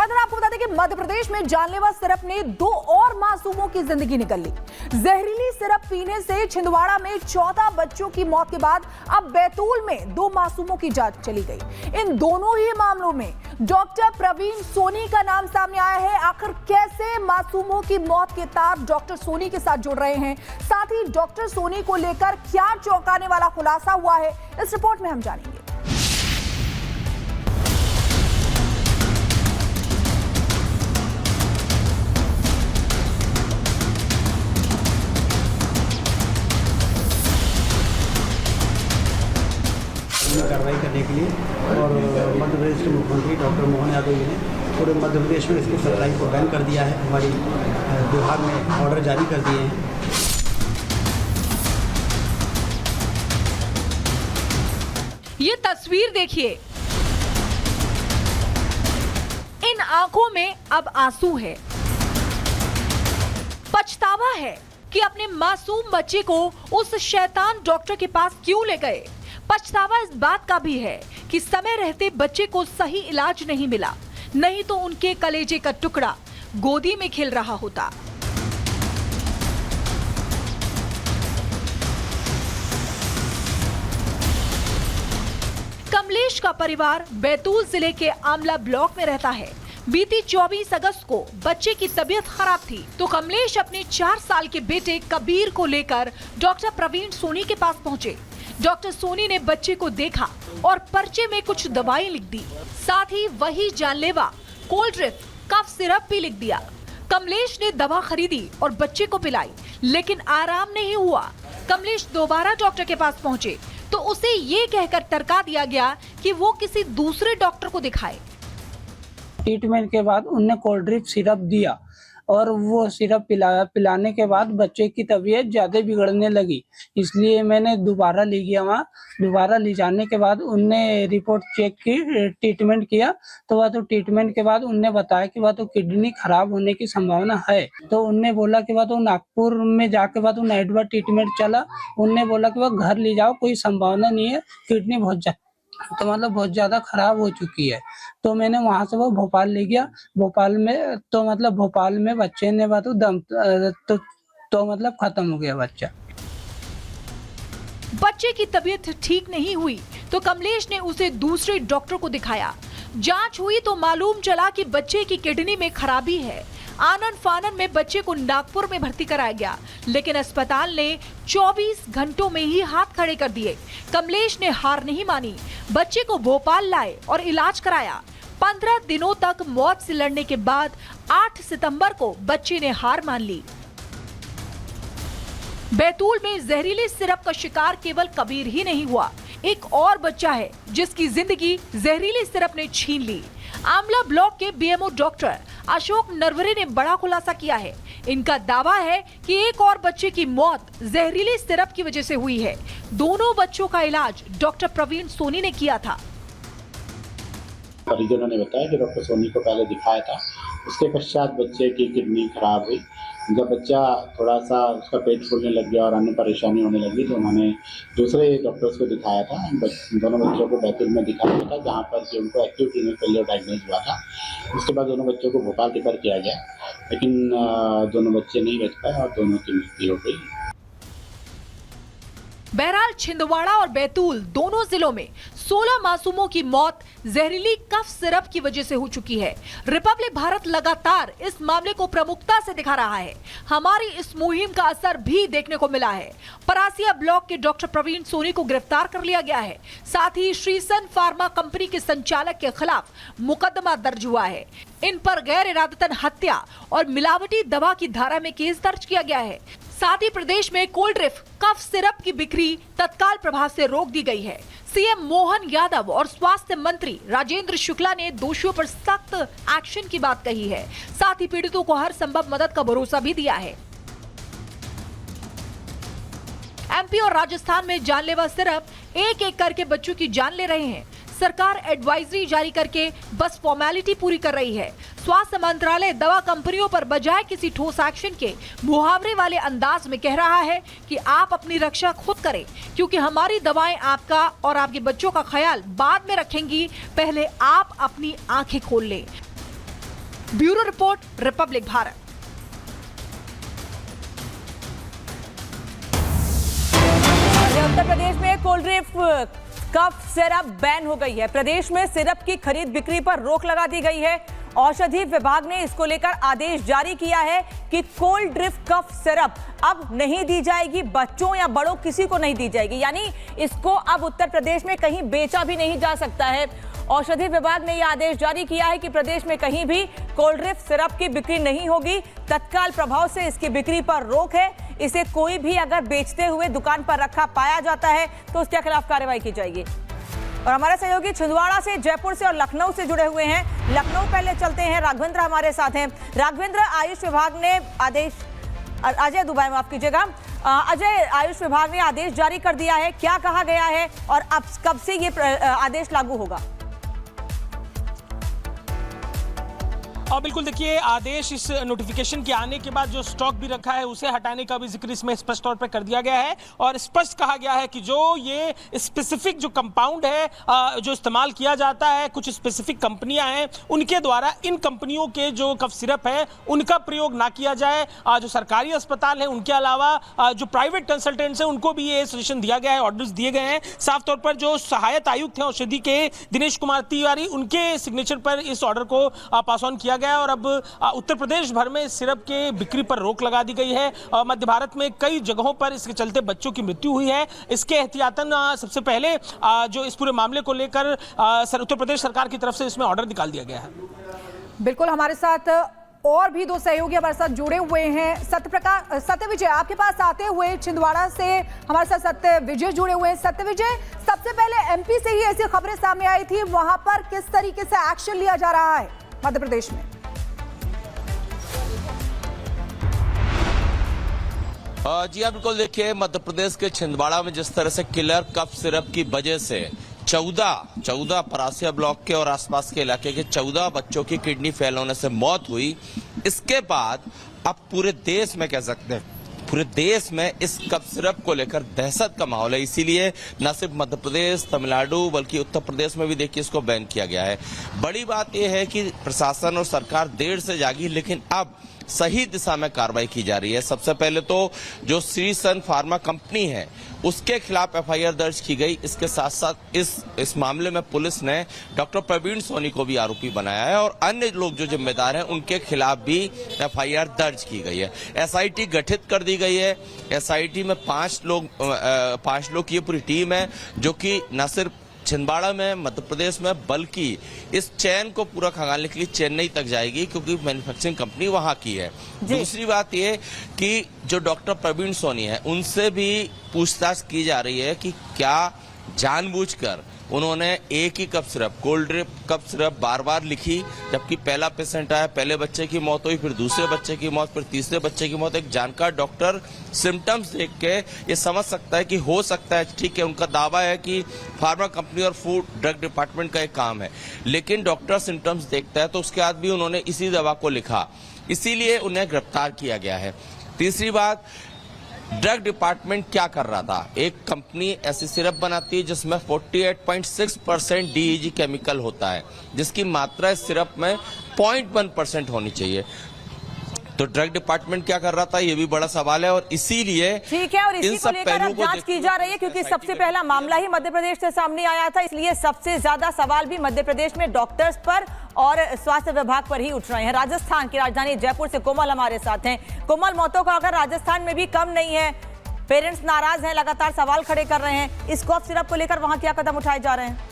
और इधर आपको बता दें कि मध्य प्रदेश में जानलेवा सिरप ने 2 और मासूमों की जिंदगी निकाल ली। जहरीली सिरप पीने से छिंदवाड़ा में 14 बच्चों की मौत के बाद अब बैतूल में 2 मासूमों की जान चली गई। इन दोनों ही मामलों में डॉक्टर प्रवीण सोनी का नाम सामने आया है। आखिर कैसे मासूमों की मौत के तार डॉक्टर सोनी के साथ जुड़ रहे हैं, साथ ही डॉक्टर सोनी को लेकर क्या चौंकाने वाला खुलासा हुआ है, इस रिपोर्ट में हम जानेंगे। कार्रवाई करने के लिए और मध्य प्रदेश के मुख्यमंत्री डॉक्टर मोहन यादव जी ने पूरे मध्य प्रदेश में इसकी सप्लाई को बैन कर दिया है। हमारी विभाग में ऑर्डर जारी कर दिए हैं। ये तस्वीर देखिए, इन आंखों में अब आंसू है। पछतावा है कि अपने मासूम बच्चे को उस शैतान डॉक्टर के पास क्यों ले गए। पछतावा इस बात का भी है कि समय रहते बच्चे को सही इलाज नहीं मिला, नहीं तो उनके कलेजे का टुकड़ा गोदी में खिल रहा होता। कमलेश का परिवार बैतूल जिले के आमला ब्लॉक में रहता है। बीती 24 अगस्त को बच्चे की तबीयत खराब थी तो कमलेश अपने 4 साल के बेटे कबीर को लेकर डॉक्टर प्रवीण सोनी के पास पहुंचे। डॉक्टर सोनी ने बच्चे को देखा और पर्चे में कुछ दवाई लिख दी, साथ ही वही जानलेवा कोल्ड ड्रिप कफ सिरप भी लिख दिया। कमलेश ने दवा खरीदी और बच्चे को पिलाई, लेकिन आराम नहीं हुआ। कमलेश दोबारा डॉक्टर के पास पहुंचे तो उसे ये कहकर टरका दिया गया कि वो किसी दूसरे डॉक्टर को दिखाए। ट्रीटमेंट के बाद उनने कोल्ड ड्रिप सिरप दिया और वो सिरप पिलाने के बाद बच्चे की तबीयत ज़्यादा बिगड़ने लगी, इसलिए मैंने दोबारा ले गया वहाँ। दोबारा ले जाने के बाद उनने रिपोर्ट चेक की, ट्रीटमेंट किया तो वह तो ट्रीटमेंट के बाद उनने बताया कि वह तो किडनी खराब होने की संभावना है। तो उनने बोला कि वह तो नागपुर में जाके वह तो नाइट बार ट्रीटमेंट चला। उनने बोला कि वह घर ले जाओ, कोई संभावना नहीं है, किडनी बहुत ज़्यादा खराब हो चुकी है। तो मैंने वहाँ से वो भोपाल ले गया। भोपाल में बच्चे ने तो दम तो खत्म हो गया बच्चा। बच्चे की तबीयत ठीक नहीं हुई तो कमलेश ने उसे दूसरे डॉक्टर को दिखाया। जांच हुई तो मालूम चला कि बच्चे की किडनी में खराबी है। आनन फानन में बच्चे को नागपुर में भर्ती कराया गया, लेकिन अस्पताल ने 24 घंटों में ही हाथ खड़े कर दिए। कमलेश ने हार नहीं मानी, बच्चे को भोपाल लाए और इलाज कराया। 15 दिनों तक मौत से लड़ने के बाद 8 सितंबर को बच्चे ने हार मान ली। बैतूल में जहरीले सिरप का शिकार केवल कबीर ही नहीं हुआ, एक और बच्चा है जिसकी जिंदगी जहरीले सिरप ने छीन ली। आमला ब्लॉक के बीएमओ डॉक्टर अशोक नरवरे ने बड़ा खुलासा किया है। इनका दावा है कि एक और बच्चे की मौत जहरीले सिरप की वजह से हुई है। दोनों बच्चों का इलाज डॉक्टर प्रवीण सोनी ने किया था। परिजनों ने बताया कि डॉक्टर सोनी को पहले दिखाया था, उसके पश्चात बच्चे की किडनी खराब हुई। जब बच्चा थोड़ा सा उसका पेट फूलने लग गया और अन्य परेशानी होने लगी तो उन्होंने दूसरे डॉक्टर्स को दिखाया था। दोनों बच्चों को बैतूल में दिखाया था, जहाँ पर कि उनको एक्यूट रीनल फेलियर डायग्नोज हुआ था। उसके बाद दोनों बच्चों को भोपाल रेफर किया गया, लेकिन दोनों बच्चे नहीं बच पाए और दोनों की मृत्यु हो गई। बहरहाल छिंदवाड़ा और बैतूल दोनों जिलों में 16 मासूमों की मौत जहरीली कफ सिरप की वजह से हो चुकी है। रिपब्लिक भारत लगातार इस मामले को प्रमुखता से दिखा रहा है। हमारी इस मुहिम का असर भी देखने को मिला है। परासिया ब्लॉक के डॉक्टर प्रवीण सोनी को गिरफ्तार कर लिया गया है। साथ ही श्रीसन फार्मा कंपनी के संचालक के खिलाफ मुकदमा दर्ज हुआ है। इन पर गैर इरादतन हत्या और मिलावटी दवा की धारा में केस दर्ज किया गया है। साथ ही प्रदेश में कोल्ड ड्रिप कफ सिरप की बिक्री तत्काल प्रभाव से रोक दी गई है। सीएम मोहन यादव और स्वास्थ्य मंत्री राजेंद्र शुक्ला ने दोषियों पर सख्त एक्शन की बात कही है। साथ ही पीड़ितों को हर संभव मदद का भरोसा भी दिया है। एमपी और राजस्थान में जानलेवा सिरप एक एक करके बच्चों की जान ले रहे हैं। सरकार एडवाइजरी जारी करके बस फॉर्मेलिटी पूरी कर रही है। स्वास्थ्य मंत्रालय दवा कंपनियों पर बजाय किसी ठोस एक्शन के मुहावरे वाले अंदाज में कह रहा है कि आप अपनी रक्षा खुद करें, क्योंकि हमारी दवाएं आपका और आपके बच्चों का ख्याल बाद में रखेंगी, पहले आप अपनी आंखें खोल लें। Bureau report, Republic Bharat. Uttar Pradesh में cold drink cough syrup ban हो गई है। प्रदेश में सिरप की खरीद बिक्री पर रोक लगा दी गई है। औषधि विभाग ने इसको लेकर आदेश जारी किया है कि कोल्ड ड्रिंक कफ सिरप अब नहीं दी जाएगी, बच्चों या बड़ों किसी को नहीं दी जाएगी, यानी इसको अब उत्तर प्रदेश में कहीं बेचा भी नहीं जा सकता है। औषधि विभाग ने यह आदेश जारी किया है कि प्रदेश में कहीं भी कोल्ड ड्रिंक सिरप की बिक्री नहीं होगी। तत्काल प्रभाव से इसकी बिक्री पर रोक है। इसे कोई भी अगर बेचते हुए दुकान पर रखा पाया जाता है तो उसके खिलाफ कार्रवाई की जाएगी। और हमारे सहयोगी छिंदवाड़ा से, जयपुर से और लखनऊ से जुड़े हुए हैं। लखनऊ पहले चलते हैं, राघवेंद्र हमारे साथ हैं। राघवेंद्र, आयुष विभाग ने आदेश, अजय दुबे माफ कीजिएगा, अजय, आयुष विभाग ने आदेश जारी कर दिया है, क्या कहा गया है और अब कब से ये आदेश लागू होगा? और बिल्कुल देखिए, आदेश इस नोटिफिकेशन के आने के बाद जो स्टॉक भी रखा है उसे हटाने का भी जिक्र इसमें स्पष्ट तौर पर कर दिया गया है और स्पष्ट कहा गया है कि जो ये स्पेसिफिक जो कंपाउंड है जो इस्तेमाल किया जाता है, कुछ स्पेसिफिक कंपनियां हैं, उनके द्वारा इन कंपनियों के जो कफ सिरप है उनका प्रयोग ना किया जाए। जो सरकारी अस्पताल है उनके अलावा जो प्राइवेट कंसल्टेंट्स हैं उनको भी ये सजेशन दिया गया है, ऑर्डर्स दिए गए हैं। साफ तौर पर जो सहायक आयुक्त हैं औषधि के, दिनेश कुमार तिवारी, उनके सिग्नेचर पर इस ऑर्डर को पास ऑन किया गया और अब उत्तर प्रदेश भर में सिरप के बिक्री पर रोक लगा दी गई है। मध्य भारत में कई जगहों पर इसके चलते बच्चों की मृत्यु हुई है। इसके एहतियातन सबसे पहले जो इस पूरे मामले को लेकर उत्तर प्रदेश सरकार की तरफ से इसमें ऑर्डर निकाल दिया गया है। बिल्कुल, हमारे साथ और भी दो सहयोगी हमारे साथ जुड़े हुए हैं। सत्य विजय, आपके पास आते हुए छिंदवाड़ा से हमारे साथ सत्य विजय जुड़े हुए हैं। सत्य विजय, सबसे पहले एमपी से ही ऐसी खबरें सामने आई थी, वहां पर किस तरीके से एक्शन लिया जा रहा है मध्य प्रदेश में? जी हाँ, बिल्कुल देखिए, मध्य प्रदेश के छिंदवाड़ा में जिस तरह से किलर कफ सिरप की वजह से 14 परासिया ब्लॉक के और आसपास के इलाके के 14 बच्चों की किडनी फेल होने से मौत हुई, इसके बाद अब पूरे देश में कह सकते हैं, पूरे देश में इस कफ सिरप को लेकर दहशत का माहौल है। इसीलिए न सिर्फ मध्य प्रदेश, तमिलनाडु बल्कि उत्तर प्रदेश में भी देखिए इसको बैन किया गया है। बड़ी बात यह है कि प्रशासन और सरकार देर से जागी, लेकिन अब सही दिशा में कार्रवाई की जा रही है। सबसे पहले तो जो श्री सन फार्मा कंपनी है उसके खिलाफ एफआईआर दर्ज की गई। इसके साथ साथ इस मामले में पुलिस ने डॉक्टर प्रवीण सोनी को भी आरोपी बनाया है और अन्य लोग जो जिम्मेदार हैं उनके खिलाफ भी एफआईआर दर्ज की गई है। एसआईटी गठित कर दी गई है। एसआईटी में 5 लोग की पूरी टीम है जो कि न सिर्फ छिंदवाड़ा में, मध्य प्रदेश में, बल्कि इस चैन को पूरा खंगालने के लिए चेन्नई तक जाएगी क्योंकि मैन्युफैक्चरिंग कंपनी वहां की है। दूसरी बात यह कि जो डॉक्टर प्रवीण सोनी है उनसे भी पूछताछ की जा रही है कि क्या जानबूझकर उन्होंने एक ही cough syrup, cold drink cough syrup बार बार लिखी, जबकि पहला पेशेंट आया, पहले बच्चे की मौत हुई, फिर दूसरे बच्चे की मौत, फिर तीसरे बच्चे की मौत। एक जानकार डॉक्टर सिम्टम्स देख के ये समझ सकता है कि हो सकता है, ठीक है, उनका दावा है कि फार्मा कंपनी और फूड ड्रग डिपार्टमेंट का एक काम है, लेकिन डॉक्टर सिम्टम्स देखता है तो उसके बाद भी उन्होंने इसी दवा को लिखा, इसीलिए उन्हें गिरफ्तार किया गया है। तीसरी बात, ड्रग डिपार्टमेंट क्या कर रहा था? एक कंपनी ऐसी सिरप बनाती है जिसमें 48.6% डीईजी केमिकल होता है, जिसकी मात्रा इस सिरप में 0.1% होनी चाहिए। तो ड्रग डिपार्टमेंट क्या कर रहा था, ये भी बड़ा सवाल है और इसीलिए ठीक है, और इसी को लेकर अब जांच की जा रही है क्योंकि सबसे पहला मामला ही मध्य प्रदेश से सामने आया था, इसलिए सबसे ज्यादा सवाल भी मध्य प्रदेश में डॉक्टर्स पर और स्वास्थ्य विभाग पर ही उठ रहे हैं। राजस्थान की राजधानी जयपुर से कोमल हमारे साथ हैं। कोमल, मौतों का अगर राजस्थान में भी कम नहीं है, पेरेंट्स नाराज हैं, लगातार सवाल खड़े कर रहे हैं, इस कफ सिरप को लेकर वहां क्या कदम उठाए जा रहे हैं?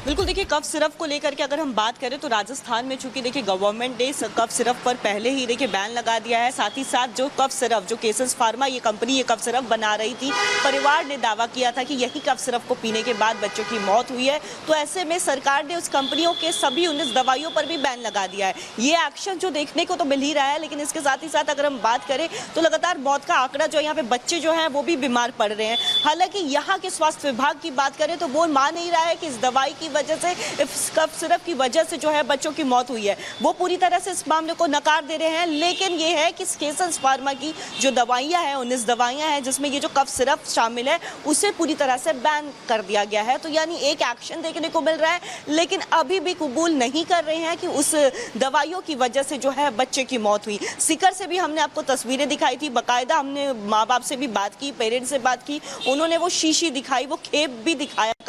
बिल्कुल, देखिए कफ सिरप को लेकर के अगर हम बात करें तो राजस्थान में चूंकि देखिए गवर्नमेंट ने कफ सिरप पर पहले ही देखिए बैन लगा दिया है। साथ ही साथ जो कफ सिरप, जो केसेस फार्मा ये कंपनी ये कफ सिरप बना रही थी, परिवार ने दावा किया था कि यही कफ सिरप को पीने के बाद बच्चों की मौत हुई है। तो ऐसे में सरकार ने उस कंपनियों के सभी 19 दवाइयों पर भी बैन लगा दिया है। ये एक्शन जो देखने को तो मिल ही रहा है, लेकिन इसके साथ ही साथ अगर हम बात करें तो लगातार मौत का आंकड़ा जो यहाँ पे बच्चे जो हैं वो भी बीमार पड़ रहे हैं। हालांकि यहाँ के स्वास्थ्य विभाग की बात करें तो वो मान नहीं रहा है कि इस दवाई की वजह से, इस कफ सिरप की वजह से जो है बच्चों की मौत हुई है। वो पूरी तरह से इस मामले को नकार दे रहे हैं, लेकिन ये है कि केसेंस फार्मा की जो दवाइयाँ हैं, 19 दवाइयाँ हैं जिसमें ये जो कफ सिरप शामिल है उसे पूरी तरह से बैन कर दिया गया है। तो यानी एक एक्शन देखने को मिल रहा है, लेकिन अभी भी कबूल नहीं कर रहे हैं कि उस दवाइयों की वजह से जो है बच्चे की मौत हुई। सीकर से भी हमने आपको तस्वीरें दिखाई थी, बाकायदा हमने माँ बाप से भी बात की, पेरेंट्स से बात की, उन्होंने वो शीशी दिखाई, वो खेप भी दिखाया।